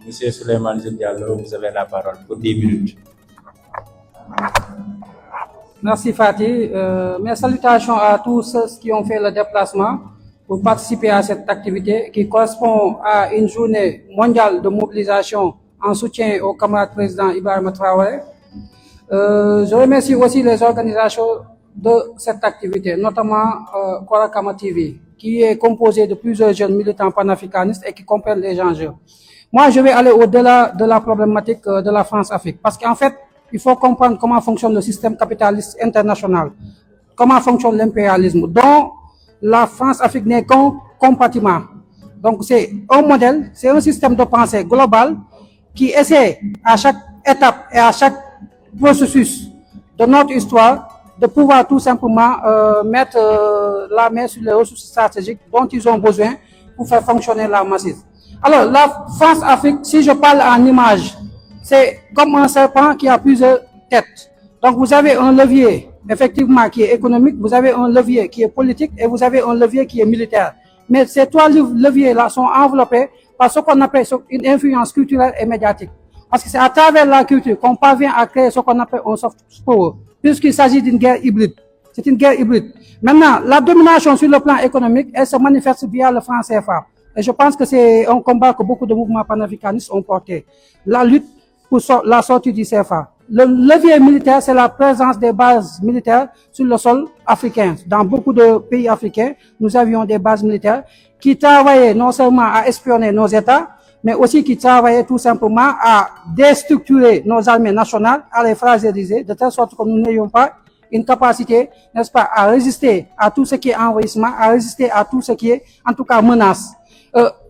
Monsieur Souleymane Jules Diallo, vous avez la parole pour 10 minutes. Merci Fatih. Mes salutations à tous ceux qui ont fait le déplacement pour participer à cette activité qui correspond à une journée mondiale de mobilisation en soutien au camarade président Ibrahima Traoré. Je remercie aussi les organisations de cette activité, notamment Korakama TV, qui est composé de plusieurs jeunes militants panafricanistes et qui comprennent les enjeux. Moi, je vais aller au-delà de la problématique de la France-Afrique, parce qu'en fait, il faut comprendre comment fonctionne le système capitaliste international, comment fonctionne l'impérialisme, dont la France-Afrique n'est qu'un compartiment. Donc c'est un modèle, c'est un système de pensée global qui essaie à chaque étape et à chaque processus de notre histoire de pouvoir tout simplement mettre la main sur les ressources stratégiques dont ils ont besoin pour faire fonctionner la massif. Alors la France-Afrique, si je parle en image, c'est comme un serpent qui a plusieurs têtes. Donc vous avez un levier, effectivement, qui est économique, vous avez un levier qui est politique et vous avez un levier qui est militaire. Mais ces trois leviers-là sont enveloppés par ce qu'on appelle une influence culturelle et médiatique. Parce que c'est à travers la culture qu'on parvient à créer ce qu'on appelle un soft power, puisqu'il s'agit d'une guerre hybride. C'est une guerre hybride. Maintenant, la domination sur le plan économique, elle se manifeste via le franc CFA. Et je pense que c'est un combat que beaucoup de mouvements panafricanistes ont porté. La lutte pour la sortie du CFA. Le levier militaire, c'est la présence des bases militaires sur le sol africain. Dans beaucoup de pays africains, nous avions des bases militaires qui travaillaient non seulement à espionner nos États, mais aussi qui travaillaient tout simplement à déstructurer nos armées nationales, à les fragiliser, de telle sorte que nous n'ayons pas une capacité, n'est-ce pas, à résister à tout ce qui est envahissement, à résister à tout ce qui est, en tout cas, menace.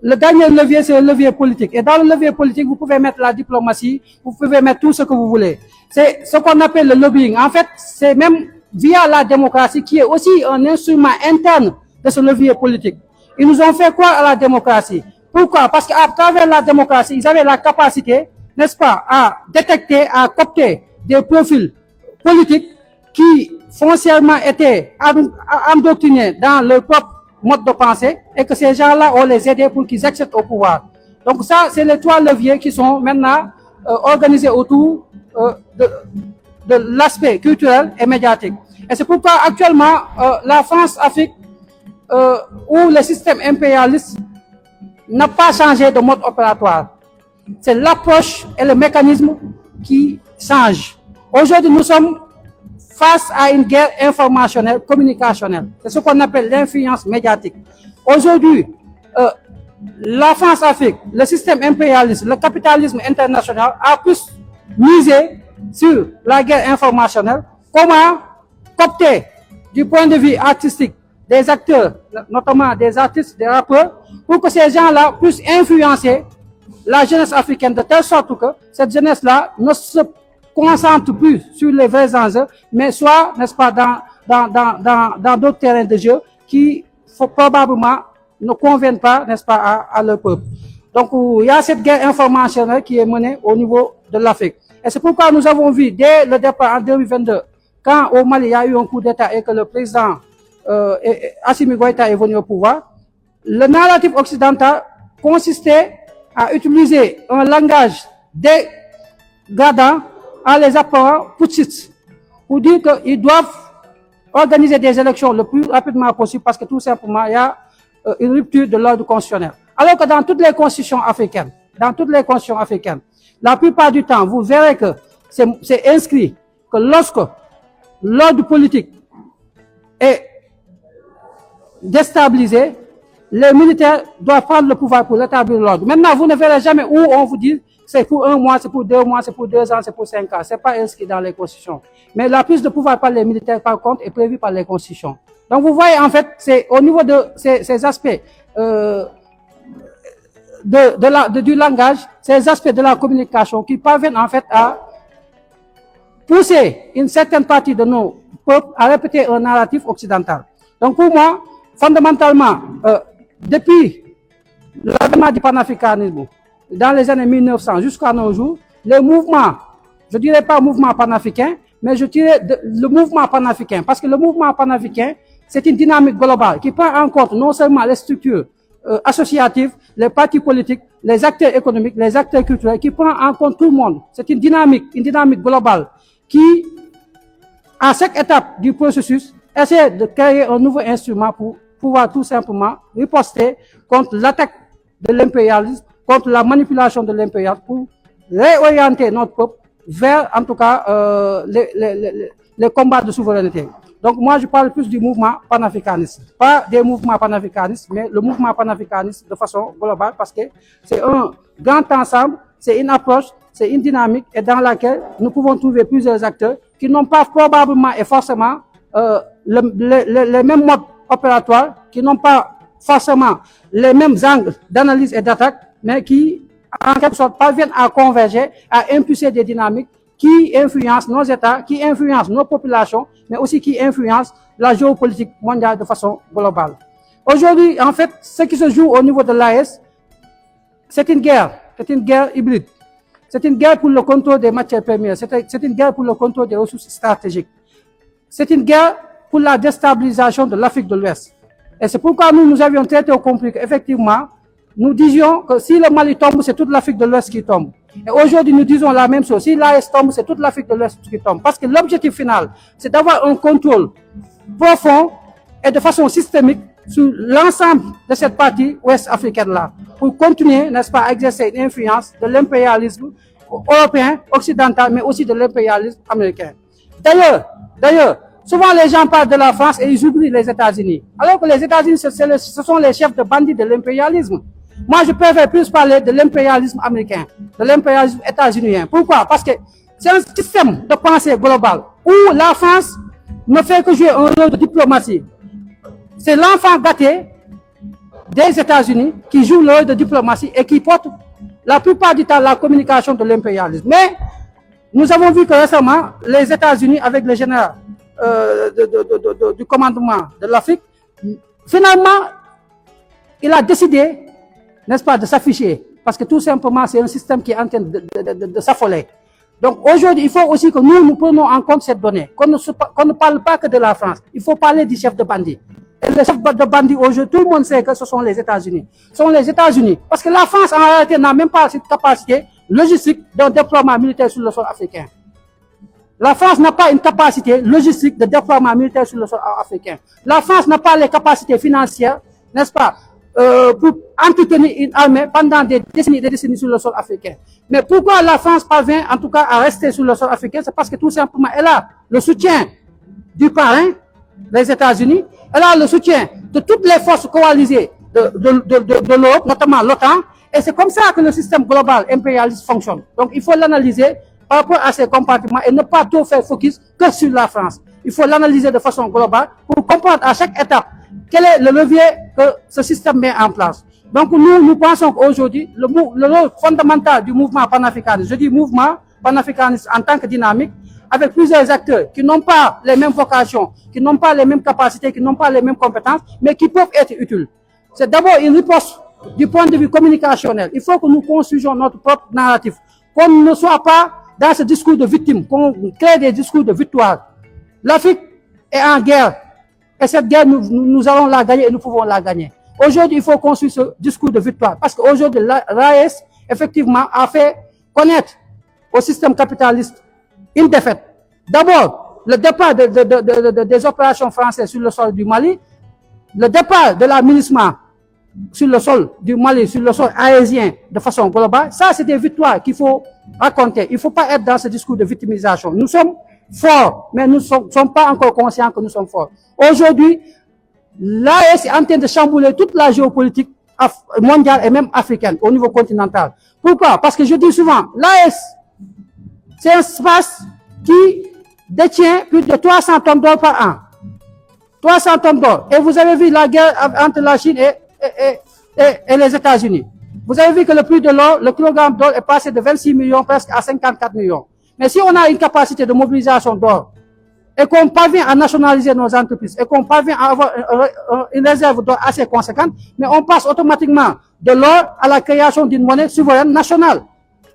Le dernier levier, c'est le levier politique. Et dans le levier politique, vous pouvez mettre la diplomatie, vous pouvez mettre tout ce que vous voulez. C'est ce qu'on appelle le lobbying. En fait, c'est même via la démocratie qui est aussi un instrument interne de ce levier politique. Ils nous ont fait quoi à la démocratie? Pourquoi? Parce qu'à travers la démocratie, ils avaient la capacité, n'est-ce pas, à détecter, à coopter des profils politiques qui foncièrement étaient endoctrinés dans leur propre mode de pensée et que ces gens-là, on les aidait pour qu'ils accèdent au pouvoir. Donc ça, c'est les trois leviers qui sont maintenant organisés autour de l'aspect culturel et médiatique. Et c'est pourquoi actuellement, la France-Afrique, où le système impérialiste n'a pas changé de mode opératoire. C'est l'approche et le mécanisme qui changent. Aujourd'hui, nous sommes face à une guerre informationnelle, communicationnelle. C'est ce qu'on appelle l'influence médiatique. Aujourd'hui, la France-Afrique, le système impérialiste, le capitalisme international a plus misé sur la guerre informationnelle. Comment coopter du point de vue artistique des acteurs, notamment des artistes, des rappeurs, pour que ces gens-là puissent influencer la jeunesse africaine de telle sorte que cette jeunesse-là ne se concentre plus sur les vrais enjeux, mais soit, n'est-ce pas, dans d'autres terrains de jeu qui probablement ne conviennent pas, n'est-ce pas, à leur peuple. Donc, il y a cette guerre informationnelle qui est menée au niveau de l'Afrique. Et c'est pourquoi nous avons vu, dès le départ en 2022, quand au Mali, il y a eu un coup d'État et que le président Assimi Goïta est venu au pouvoir, le narratif occidental consistait à utiliser un langage dégradant en les appelant putschistes, pour dire qu'ils doivent organiser des élections le plus rapidement possible parce que tout simplement, il y a une rupture de l'ordre constitutionnel. Alors que dans toutes les constitutions africaines, la plupart du temps, vous verrez que c'est inscrit que lorsque l'ordre politique est déstabilisé, les militaires doivent prendre le pouvoir pour rétablir l'ordre. Maintenant, vous ne verrez jamais où on vous dit c'est pour 1 mois, c'est pour 2 mois, c'est pour 2 ans, c'est pour 5 ans. C'est pas inscrit dans les constitutions. Mais la prise de pouvoir par les militaires, par contre, est prévue par les constitutions. Donc vous voyez, en fait, c'est au niveau de ces aspects du langage, ces aspects de la communication qui parviennent en fait à pousser une certaine partie de nos peuples à répéter un narratif occidental. Donc pour moi, fondamentalement, depuis l'avènement du panafricanisme, dans les années 1900 jusqu'à nos jours, les mouvements, je ne dirais pas mouvement panafricain, mais je dirais le mouvement panafricain, parce que le mouvement panafricain, c'est une dynamique globale qui prend en compte non seulement les structures associatives, les partis politiques, les acteurs économiques, les acteurs culturels, qui prend en compte tout le monde. C'est une dynamique globale qui, à chaque étape du processus, essaie de créer un nouveau instrument pour pouvoir tout simplement riposter contre l'attaque de l'impérialisme, contre la manipulation de l'impérialisme, pour réorienter notre peuple vers, en tout cas, les combats de souveraineté. Donc moi, je parle plus du mouvement panafricaniste. Pas des mouvements panafricanistes, mais le mouvement panafricaniste de façon globale, parce que c'est un grand ensemble, c'est une approche, c'est une dynamique, et dans laquelle nous pouvons trouver plusieurs acteurs qui n'ont pas probablement et forcément les mêmes modes opératoires, qui n'ont pas forcément les mêmes angles d'analyse et d'attaque, mais qui, en quelque sorte, parviennent à converger, à impulser des dynamiques qui influencent nos États, qui influencent nos populations, mais aussi qui influencent la géopolitique mondiale de façon globale. Aujourd'hui, en fait, ce qui se joue au niveau de l'AES, c'est une guerre hybride. C'est une guerre pour le contrôle des matières premières, c'est une guerre pour le contrôle des ressources stratégiques. C'est une guerre pour la déstabilisation de l'Afrique de l'Ouest. Et c'est pourquoi nous avions traité au compris qu'effectivement, nous disions que si le Mali tombe, c'est toute l'Afrique de l'Ouest qui tombe. Et aujourd'hui, nous disons la même chose. Si l'AES tombe, c'est toute l'Afrique de l'Ouest qui tombe. Parce que l'objectif final, c'est d'avoir un contrôle profond et de façon systémique sur l'ensemble de cette partie ouest africaine-là, pour continuer, n'est-ce pas, à exercer une influence de l'impérialisme européen, occidental, mais aussi de l'impérialisme américain. D'ailleurs, souvent les gens parlent de la France et ils oublient les États-Unis. Alors que les États-Unis, ce sont les chefs de bandits de l'impérialisme. Moi, je préfère plus parler de l'impérialisme américain, de l'impérialisme états-unien. Pourquoi? Parce que c'est un système de pensée global où la France ne fait que jouer un rôle de diplomatie. C'est l'enfant gâté des États-Unis qui joue le rôle de diplomatie et qui porte la plupart du temps la communication de l'impérialisme. Mais nous avons vu que récemment, les États-Unis, avec le général du commandement de l'Afrique, finalement, il a décidé, n'est-ce pas, de s'afficher. Parce que tout simplement, c'est un système qui est en train de s'affoler. Donc aujourd'hui, il faut aussi que nous prenions en compte cette donnée, qu'on ne parle pas que de la France. Il faut parler du chef de bandit. Et le chef de bandit aujourd'hui, tout le monde sait que ce sont les États-Unis. Ce sont les États-Unis. Parce que la France, en réalité, n'a même pas cette capacité logistique d'un déploiement militaire sur le sol africain. La France n'a pas une capacité logistique de déploiement militaire sur le sol africain. La France n'a pas les capacités financières, n'est-ce pas, pour entretenir une armée pendant des décennies sur le sol africain. Mais pourquoi la France parvient en tout cas à rester sur le sol africain? C'est parce que tout simplement, elle a le soutien du parrain, les États-Unis, elle a le soutien de toutes les forces coalisées de l'Europe, notamment l'OTAN, et c'est comme ça que le système global impérialiste fonctionne. Donc il faut l'analyser par rapport à ces compartiments et ne pas trop faire focus que sur la France. Il faut l'analyser de façon globale pour comprendre à chaque étape quel est le levier que ce système met en place. Donc nous pensons qu'aujourd'hui, le rôle fondamental du mouvement panafricaniste, je dis mouvement panafricaniste en tant que dynamique, avec plusieurs acteurs qui n'ont pas les mêmes vocations, qui n'ont pas les mêmes capacités, qui n'ont pas les mêmes compétences, mais qui peuvent être utiles. C'est d'abord une riposte du point de vue communicationnel. Il faut que nous construisions notre propre narratif, qu'on ne soit pas dans ce discours de victime, qu'on crée des discours de victoire. L'Afrique est en guerre, et cette guerre, nous allons la gagner et nous pouvons la gagner. Aujourd'hui, il faut construire ce discours de victoire, parce qu'aujourd'hui, l'AES, effectivement, a fait connaître au système capitaliste une défaite. D'abord, le départ des opérations françaises sur le sol du Mali, le départ de la MINUSMA sur le sol du Mali, sur le sol aérien de façon globale, ça c'est des victoires qu'il faut raconter. Il ne faut pas être dans ce discours de victimisation. Nous sommes forts, mais nous ne sommes pas encore conscients que nous sommes forts. Aujourd'hui, l'AES est en train de chambouler toute la géopolitique mondiale et même africaine au niveau continental. Pourquoi? Parce que je dis souvent, l'AES, c'est un espace qui détient plus de 300 tonnes d'or par an. 300 tonnes d'or. Et vous avez vu la guerre entre la Chine et les États-Unis. Vous avez vu que le prix de l'or, le kilogramme d'or est passé de 26 millions presque à 54 millions. Mais si on a une capacité de mobilisation d'or et qu'on parvient à nationaliser nos entreprises et qu'on parvient à avoir une réserve d'or assez conséquente, mais on passe automatiquement de l'or à la création d'une monnaie souveraine nationale.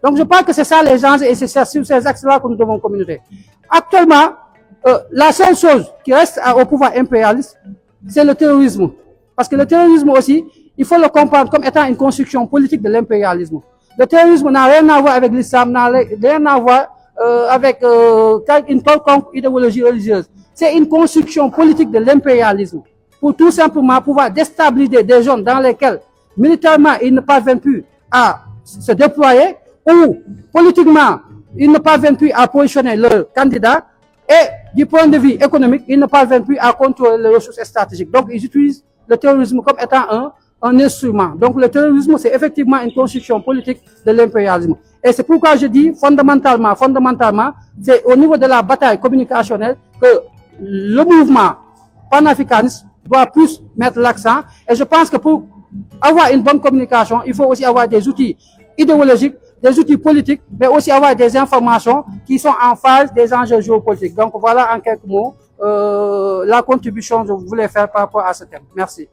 Donc je pense que c'est ça les gens et c'est sur ces axes-là que nous devons communiquer. Actuellement, la seule chose qui reste au pouvoir impérialiste, c'est le terrorisme. Parce que le terrorisme aussi, il faut le comprendre comme étant une construction politique de l'impérialisme. Le terrorisme n'a rien à voir avec l'islam, n'a rien à voir avec une quelconque idéologie religieuse. C'est une construction politique de l'impérialisme pour tout simplement pouvoir déstabiliser des zones dans lesquelles militairement ils ne parviennent plus à se déployer ou politiquement ils ne parviennent plus à positionner leur candidat et du point de vue économique, ils ne parviennent plus à contrôler les ressources stratégiques. Donc ils utilisent le terrorisme comme étant un instrument. Donc le terrorisme, c'est effectivement une construction politique de l'impérialisme. Et c'est pourquoi je dis fondamentalement, c'est au niveau de la bataille communicationnelle que le mouvement panafricaniste doit plus mettre l'accent. Et je pense que pour avoir une bonne communication, il faut aussi avoir des outils idéologiques, des outils politiques, mais aussi avoir des informations qui sont en phase des enjeux géopolitiques. Donc voilà en quelques mots la contribution que je voulais faire par rapport à ce thème. Merci.